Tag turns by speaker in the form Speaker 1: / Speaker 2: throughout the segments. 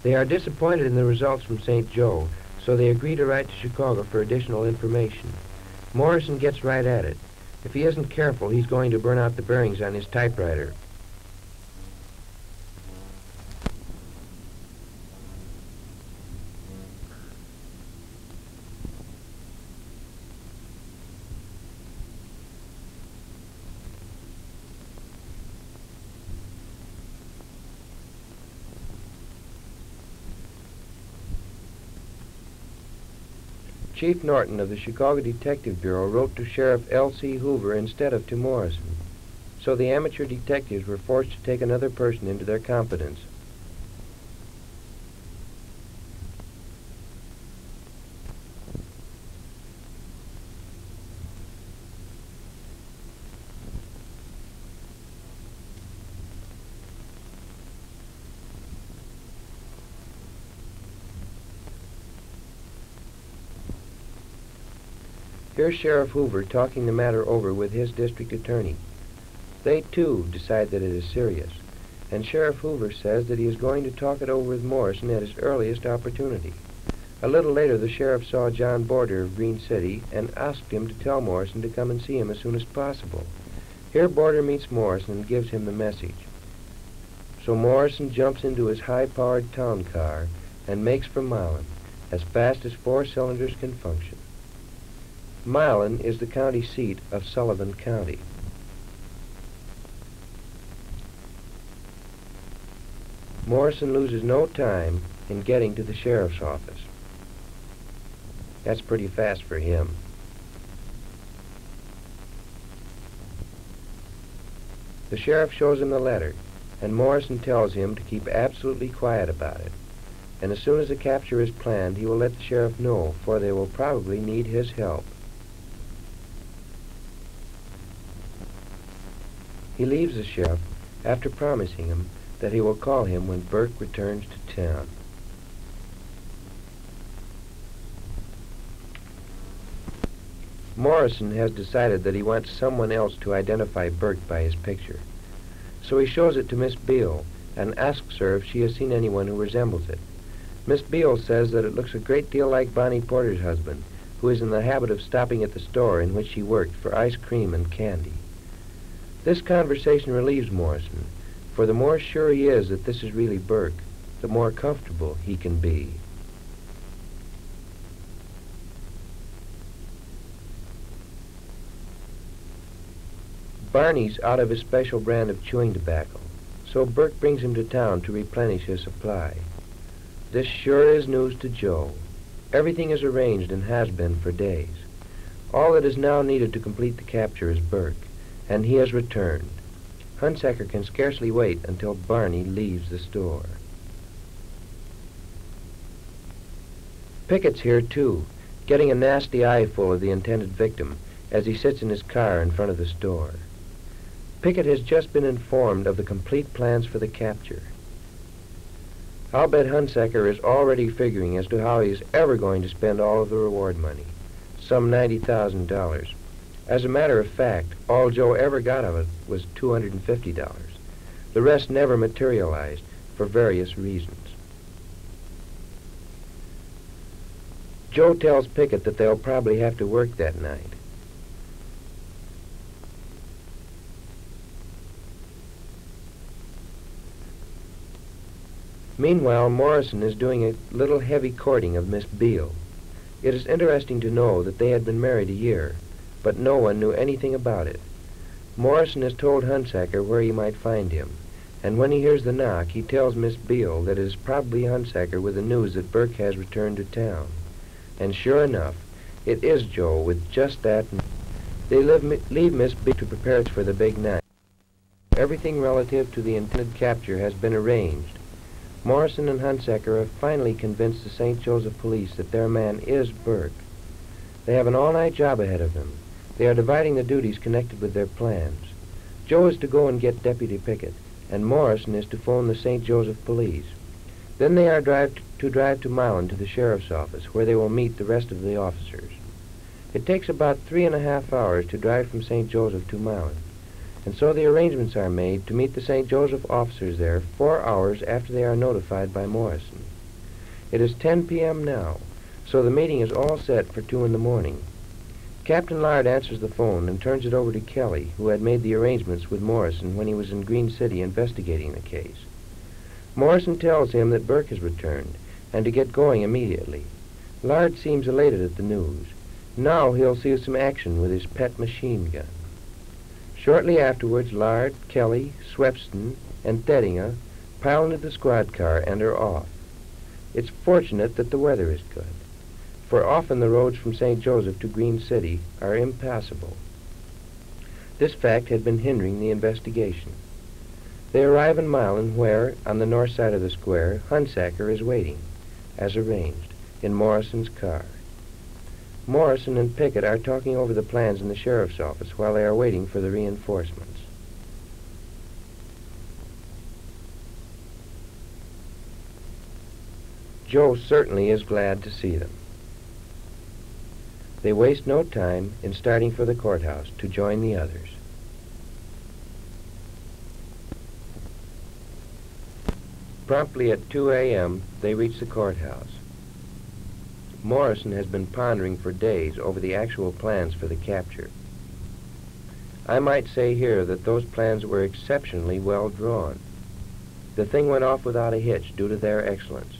Speaker 1: They are disappointed in the results from St. Joe, so they agree to write to Chicago for additional information. Morrison gets right at it. If he isn't careful, he's going to burn out the bearings on his typewriter. Chief Norton of the Chicago Detective Bureau wrote to Sheriff L.C. Hoover instead of to Morrison, so the amateur detectives were forced to take another person into their confidence. Here's Sheriff Hoover talking the matter over with his district attorney. They, too, decide that it is serious, and Sheriff Hoover says that he is going to talk it over with Morrison at his earliest opportunity. A little later, the sheriff saw John Border of Green City and asked him to tell Morrison to come and see him as soon as possible. Here Border meets Morrison and gives him the message. So Morrison jumps into his high-powered town car and makes for Milan, as fast as 4 cylinders can function. Milan is the county seat of Sullivan County. Morrison loses no time in getting to the sheriff's office. That's pretty fast for him. The sheriff shows him the letter, and Morrison tells him to keep absolutely quiet about it. And as soon as the capture is planned, he will let the sheriff know, for they will probably need his help. He leaves the sheriff after promising him that he will call him when Burke returns to town. Morrison has decided that he wants someone else to identify Burke by his picture. So he shows it to Miss Beale and asks her if she has seen anyone who resembles it. Miss Beale says that it looks a great deal like Bonnie Porter's husband, who is in the habit of stopping at the store in which she worked for ice cream and candy. This conversation relieves Morrison, for the more sure he is that this is really Burke, the more comfortable he can be. Barney's out of his special brand of chewing tobacco, so Burke brings him to town to replenish his supply. This sure is news to Joe. Everything is arranged and has been for days. All that is now needed to complete the capture is Burke, and he has returned. Hunsaker can scarcely wait until Barney leaves the store. Pickett's here, too, getting a nasty eyeful of the intended victim as he sits in his car in front of the store. Pickett has just been informed of the complete plans for the capture. I'll bet Hunsaker is already figuring as to how he is ever going to spend all of the reward money, some $90,000. As a matter of fact, all Joe ever got of it was $250. The rest never materialized for various reasons. Joe tells Pickett that they'll probably have to work that night. Meanwhile, Morrison is doing a little heavy courting of Miss Beale. It is interesting to know that they had been married a year, but no one knew anything about it. Morrison has told Hunsaker where he might find him, and when he hears the knock, he tells Miss Beale that it is probably Hunsaker with the news that Burke has returned to town. And sure enough, it is Joe with just that. They leave Miss Beale to prepare for the big night. Everything relative to the intended capture has been arranged. Morrison and Hunsaker have finally convinced the St. Joseph police that their man is Burke. They have an all-night job ahead of them. They are dividing the duties connected with their plans. Joe is to go and get Deputy Pickett, and Morrison is to phone the St. Joseph police. Then they are to drive to Milan to the sheriff's office, where they will meet the rest of the officers. It takes about 3.5 hours to drive from St. Joseph to Milan, and so the arrangements are made to meet the St. Joseph officers there 4 hours after they are notified by Morrison. It is 10 p.m. now, so the meeting is all set for 2 in the morning. Captain Lard answers the phone and turns it over to Kelly, who had made the arrangements with Morrison when he was in Green City investigating the case. Morrison tells him that Burke has returned and to get going immediately. Lard seems elated at the news. Now he'll see some action with his pet machine gun. Shortly afterwards, Lard, Kelly, Swepston, and Thedinga pile into the squad car and are off. It's fortunate that the weather is good, for often the roads from St. Joseph to Green City are impassable. This fact had been hindering the investigation. They arrive in Milan where, on the north side of the square, Hunsaker is waiting, as arranged, in Morrison's car. Morrison and Pickett are talking over the plans in the sheriff's office while they are waiting for the reinforcements. Joe certainly is glad to see them. They waste no time in starting for the courthouse to join the others. Promptly at 2 a.m., they reach the courthouse. Morrison has been pondering for days over the actual plans for the capture. I might say here that those plans were exceptionally well drawn. The thing went off without a hitch due to their excellence.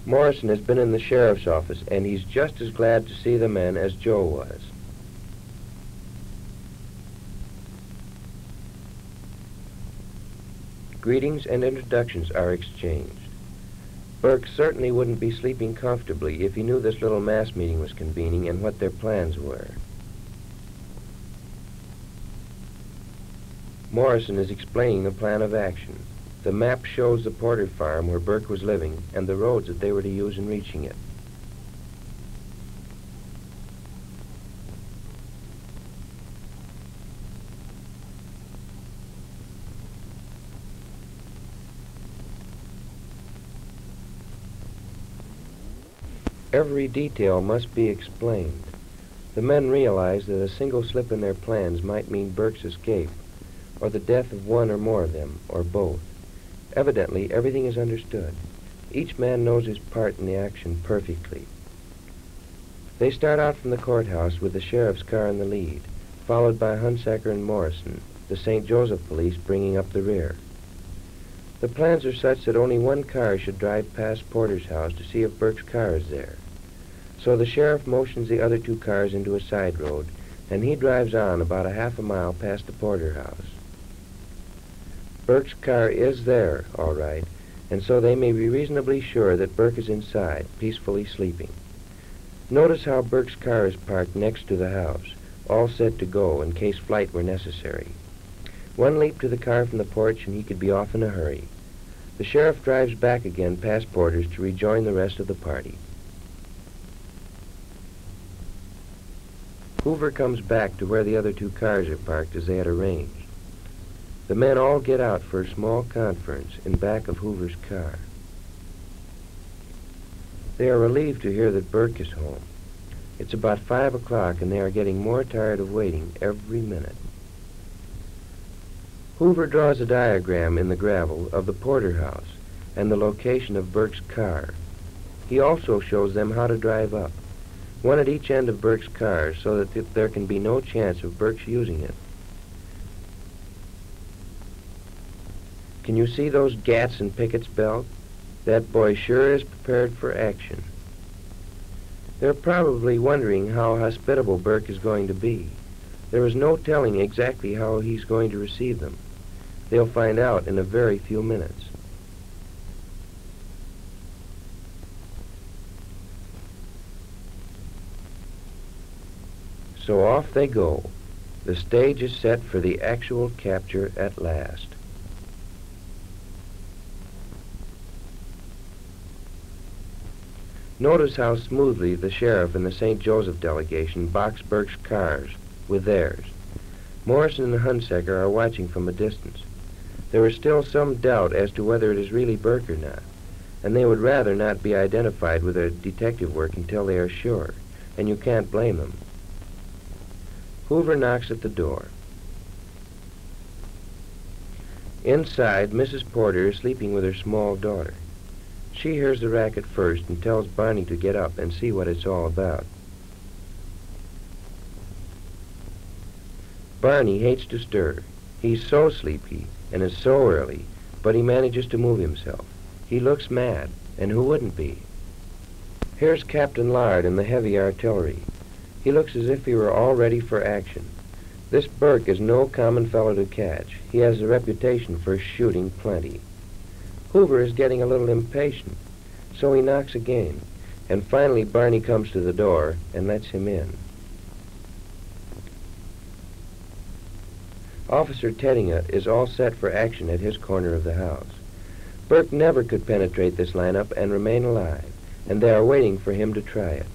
Speaker 1: Morrison has been in the sheriff's office, and he's just as glad to see the men as Joe was. Greetings and introductions are exchanged. Burke certainly wouldn't be sleeping comfortably if he knew this little mass meeting was convening and what their plans were. Morrison is explaining the plan of action. The map shows the Porter farm where Burke was living and the roads that they were to use in reaching it. Every detail must be explained. The men realize that a single slip in their plans might mean Burke's escape, or the death of one or more of them, or both. Evidently, everything is understood. Each man knows his part in the action perfectly. They start out from the courthouse with the sheriff's car in the lead, followed by Hunsaker and Morrison, the St. Joseph police bringing up the rear. The plans are such that only one car should drive past Porter's house to see if Burke's car is there. So the sheriff motions the other two cars into a side road, and he drives on about a half a mile past the Porter house. Burke's car is there, all right, and so they may be reasonably sure that Burke is inside, peacefully sleeping. Notice how Burke's car is parked next to the house, all set to go in case flight were necessary. One leap to the car from the porch and he could be off in a hurry. The sheriff drives back again past Porter's to rejoin the rest of the party. Hoover comes back to where the other two cars are parked as they had arranged. The men all get out for a small conference in back of Hoover's car. They are relieved to hear that Burke is home. It's about 5 o'clock and they are getting more tired of waiting every minute. Hoover draws a diagram in the gravel of the Porter house and the location of Burke's car. He also shows them how to drive up, one at each end of Burke's car so that there can be no chance of Burke's using it. Can you see those gats in Pickett's belt? That boy sure is prepared for action. They're probably wondering how hospitable Burke is going to be. There is no telling exactly how he's going to receive them. They'll find out in a very few minutes. So off they go. The stage is set for the actual capture at last. Notice how smoothly the sheriff and the St. Joseph delegation box Burke's cars with theirs. Morrison and Hunsaker are watching from a distance. There is still some doubt as to whether it is really Burke or not, and they would rather not be identified with their detective work until they are sure, and you can't blame them. Hoover knocks at the door. Inside, Mrs. Porter is sleeping with her small daughter. She hears the racket first and tells Barney to get up and see what it's all about. Barney hates to stir. He's so sleepy, and it's so early, but he manages to move himself. He looks mad, and who wouldn't be? Here's Captain Lard in the heavy artillery. He looks as if he were all ready for action. This Burke is no common fellow to catch. He has a reputation for shooting plenty. Hoover is getting a little impatient, so he knocks again, and finally Barney comes to the door and lets him in. Officer Teddinga is all set for action at his corner of the house. Burke never could penetrate this lineup and remain alive, and they are waiting for him to try it.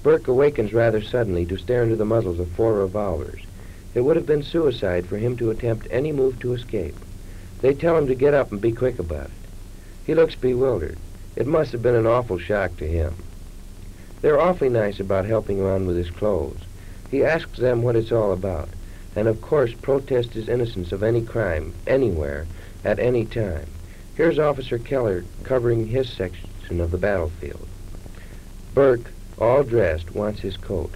Speaker 1: Burke awakens rather suddenly to stare into the muzzles of 4 revolvers. It would have been suicide for him to attempt any move to escape. They tell him to get up and be quick about it. He looks bewildered. It must have been an awful shock to him. They're awfully nice about helping him on with his clothes. He asks them what it's all about, and of course protests his innocence of any crime, anywhere, at any time. Here's Officer Keller covering his section of the battlefield. Burke, all dressed, wants his coat.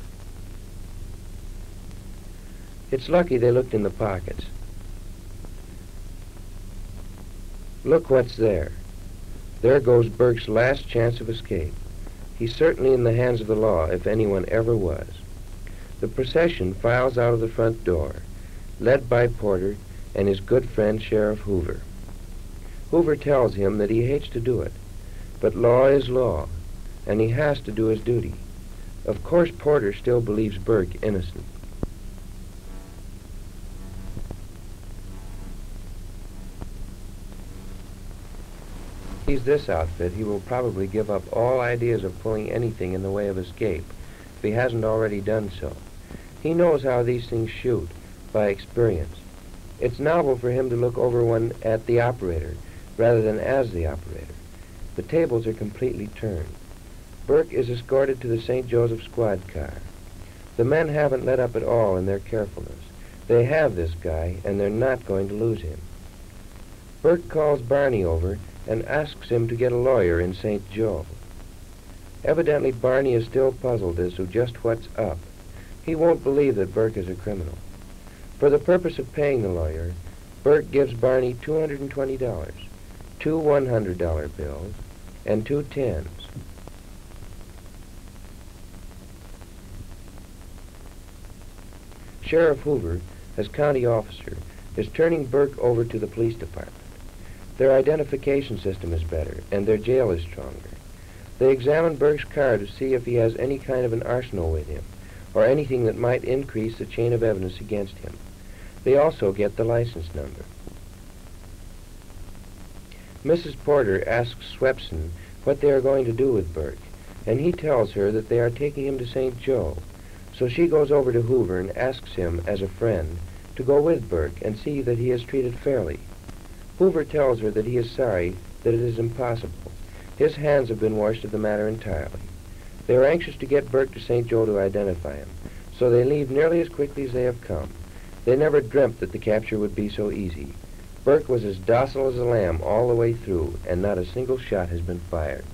Speaker 1: It's lucky they looked in the pockets. Look what's there. There goes Burke's last chance of escape. He's certainly in the hands of the law, if anyone ever was. The procession files out of the front door, led by Porter and his good friend Sheriff Hoover. Hoover tells him that he hates to do it, but law is law, and he has to do his duty. Of course, Porter still believes Burke innocent. If he's this outfit, he will probably give up all ideas of pulling anything in the way of escape, if he hasn't already done so. He knows how these things shoot, by experience. It's novel for him to look over one at the operator, rather than as the operator. The tables are completely turned. Burke is escorted to the St. Joseph squad car. The men haven't let up at all in their carefulness. They have this guy, and they're not going to lose him. Burke calls Barney over and asks him to get a lawyer in St. Joe. Evidently, Barney is still puzzled as to just what's up. He won't believe that Burke is a criminal. For the purpose of paying the lawyer, Burke gives Barney $220, 2 $100 bills, and 2 10s. Sheriff Hoover, as county officer, is turning Burke over to the police department. Their identification system is better, and their jail is stronger. They examine Burke's car to see if he has any kind of an arsenal with him, or anything that might increase the chain of evidence against him. They also get the license number. Mrs. Porter asks Swepson what they are going to do with Burke, and he tells her that they are taking him to St. Joe. So she goes over to Hoover and asks him, as a friend, to go with Burke and see that he is treated fairly. Hoover tells her that he is sorry, that it is impossible. His hands have been washed of the matter entirely. They are anxious to get Burke to St. Joe to identify him, so they leave nearly as quickly as they have come. They never dreamt that the capture would be so easy. Burke was as docile as a lamb all the way through, and not a single shot has been fired.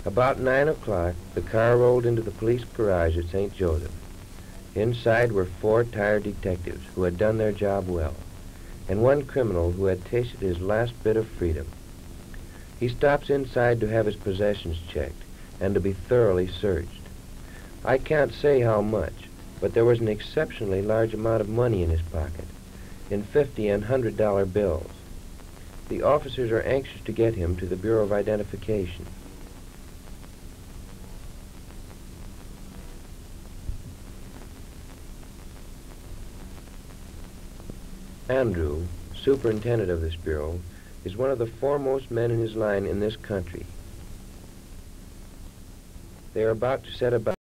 Speaker 1: About 9 o'clock, the car rolled into the police garage at St. Joseph. Inside were 4 tired detectives who had done their job well, and 1 criminal who had tasted his last bit of freedom. He stops inside to have his possessions checked and to be thoroughly searched. I can't say how much, but there was an exceptionally large amount of money in his pocket, in $50 and $100 bills. The officers are anxious to get him to the Bureau of Identification. Andrew, superintendent of this bureau, is one of the foremost men in his line in this country. They are about to set about